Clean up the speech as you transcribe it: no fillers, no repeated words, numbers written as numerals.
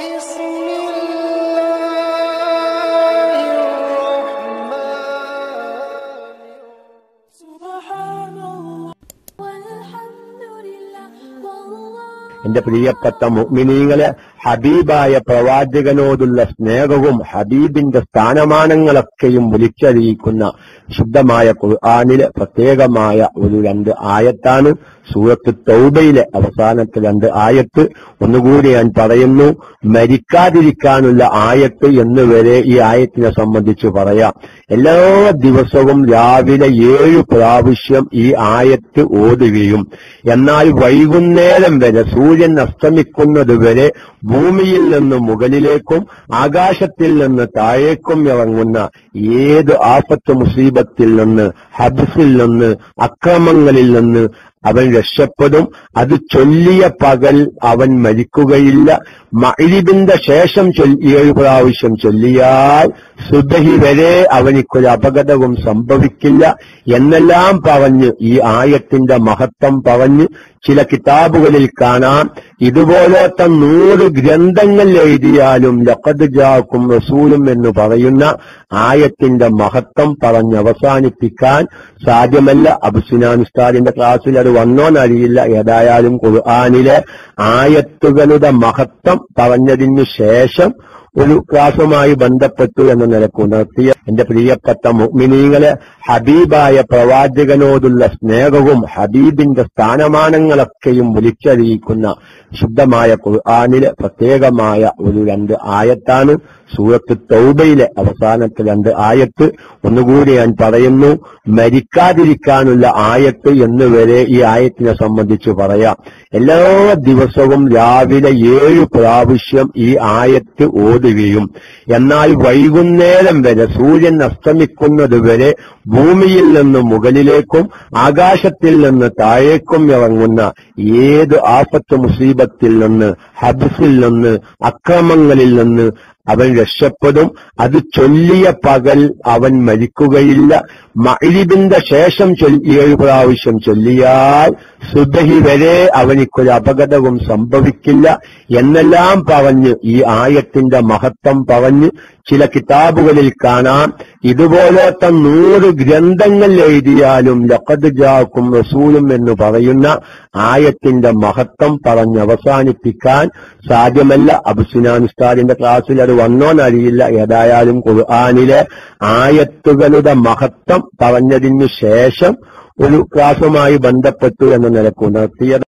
എന്റെ പ്രിയപ്പെട്ട മുഅ്മിനീങ്ങളെ, ഹബീബായ പ്രവാചകനോടുള്ള സ്നേഹവും ഹബീബിന്റെ സ്ഥാനമാനങ്ങളൊക്കെയും വിളിച്ചറിയിക്കുന്ന ശുദ്ധമായ ഖുർആനിലെ പ്രത്യേകമായ ഒരു 2 ആയത്താണ് സൂറത്ത് തൗബയിലെ അവസാനത്തെ 2 ആയത്ത്. ഒന്നുകൂടി ഞാൻ പറയുന്നു, മരിക്കാതിരിക്കാനുള്ള ആയത്ത് എന്നുവരെ ഈ ആയത്തിനെ സംബന്ധിച്ച് പറയാം. എല്ലാ ദിവസവും രാവിലെ 7 പ്രാവശ്യം ഈ ആയത്ത് ഓതുകയും എന്നാൽ വൈകുന്നേരം വരെ സൂര്യൻ അസ്തമിക്കുന്നത് വരെ ഭൂമിയിൽ നിന്ന് മുകളിലേക്കും ആകാശത്തിൽ നിന്ന് താഴേക്കും ഇറങ്ങുന്ന ഏത് ആഫത്ത് മുസീബത്തിൽ നിന്ന്, ഹബ്സിൽ നിന്ന്, അക്രമങ്ങളിൽ നിന്ന് അവൻ രക്ഷപ്പെടും. അത് ചൊല്ലിയ പകൽ അവൻ മരിക്കുകയില്ല. മഗ്‌രിബിന്റെ ശേഷം 7 പ്രാവശ്യം ചൊല്ലിയാൽ സുബഹി വരെ അവനിക്കൊരു അപകടവും സംഭവിക്കില്ല എന്നെല്ലാം പറഞ്ഞ് ഈ ആയത്തിന്റെ മഹത്വം പറഞ്ഞ് ചില കിതാബുകളിൽ കാണാം. ഇതുപോലത്തെ 100 ഗ്രന്ഥങ്ങൾ എഴുതിയാലും ലഖദ് ജാഅക്കും റസൂലും എന്ന് പറയുന്ന ആയത്തിന്റെ മഹത്വം പറഞ്ഞവസാനിപ്പിക്കാൻ സാധ്യമല്ല. അബ്സുനാനുസ്താദിന്റെ ക്ലാസ്സിൽ അത് വന്നോന്നറിയില്ല. ഏതായാലും ഖുർആനിലെ ആയത്തുകളുടെ മഹത്വം പറഞ്ഞതിന് ശേഷം ഒരു ക്ലാസുമായി ബന്ധപ്പെട്ടു എന്ന നിലക്ക് ഉണർത്തിയ എന്റെ പ്രിയപ്പെട്ട മുഅ്മിനീങ്ങളെ, ഹബീബായ പ്രവാചകനോടുള്ള സ്നേഹവും ഹബീബിന്റെ സ്ഥാനമാനങ്ങളൊക്കെയും വിളിച്ചറിയിക്കുന്ന ശുദ്ധമായ ഖുർആനിലെ പ്രത്യേകമായ ഒരു 2 ആയത്താണ് സൂറത്ത് തൗബയിലെ അവസാനത്തെ 2 ആയത്ത്. ഒന്നുകൂടി ഞാൻ പറയുന്നു, മരിക്കാതിരിക്കാനുള്ള ആയത്ത് എന്നുവരെ ഈ ആയത്തിനെ സംബന്ധിച്ച് പറയാം. എല്ലാ ദിവസവും രാവിലെ 7 പ്രാവശ്യം ഈ ആയത്ത് ഓതുകയും എന്നാൽ വൈകുന്നേരം വരെ സൂര്യൻ അസ്തമിക്കുന്നത് വരെ ഭൂമിയിൽ നിന്ന് മുകളിലേക്കും ആകാശത്തിൽ നിന്ന് താഴേക്കും ഇറങ്ങുന്ന ഏത് ആഫത്ത് മുസീബത്തിൽ നിന്ന്, ഹബ്സിൽ നിന്ന്, അക്രമങ്ങളിൽ നിന്ന് അവൻ രക്ഷപ്പെടും. അത് ചൊല്ലിയ പകൽ അവൻ മരിക്കുകയില്ല. മഗ്‌രിബിന്റെ ശേഷം 7 പ്രാവശ്യം ചൊല്ലിയാൽ സുബഹി വരെ അവനിക്കൊരു അപകടവും സംഭവിക്കില്ല എന്നെല്ലാം പറഞ്ഞ് ഈ ആയത്തിന്റെ മഹത്വം പറഞ്ഞ് ചില കിതാബുകളിൽ കാണാം. ഇതുപോലത്തെ 100 ഗ്രന്ഥങ്ങൾ എഴുതിയാലും ലഖദ് ജാഅക്കും റസൂലും എന്ന് പറയുന്ന ആയത്തിന്റെ മഹത്വം പറഞ്ഞവസാനിപ്പിക്കാൻ സാധ്യമല്ല. അബ്സുനാനുസ്താദിന്റെ ക്ലാസ്സിൽ അത് വന്നോന്നറിയില്ല. ഏതായാലും ഖുർആനിലെ ആയത്തുകളുടെ മഹത്വം പറഞ്ഞതിന് ശേഷം ഒരു ക്ലാസുമായി ബന്ധപ്പെട്ടു എന്ന നിലക്ക് ഉണർത്തിയത്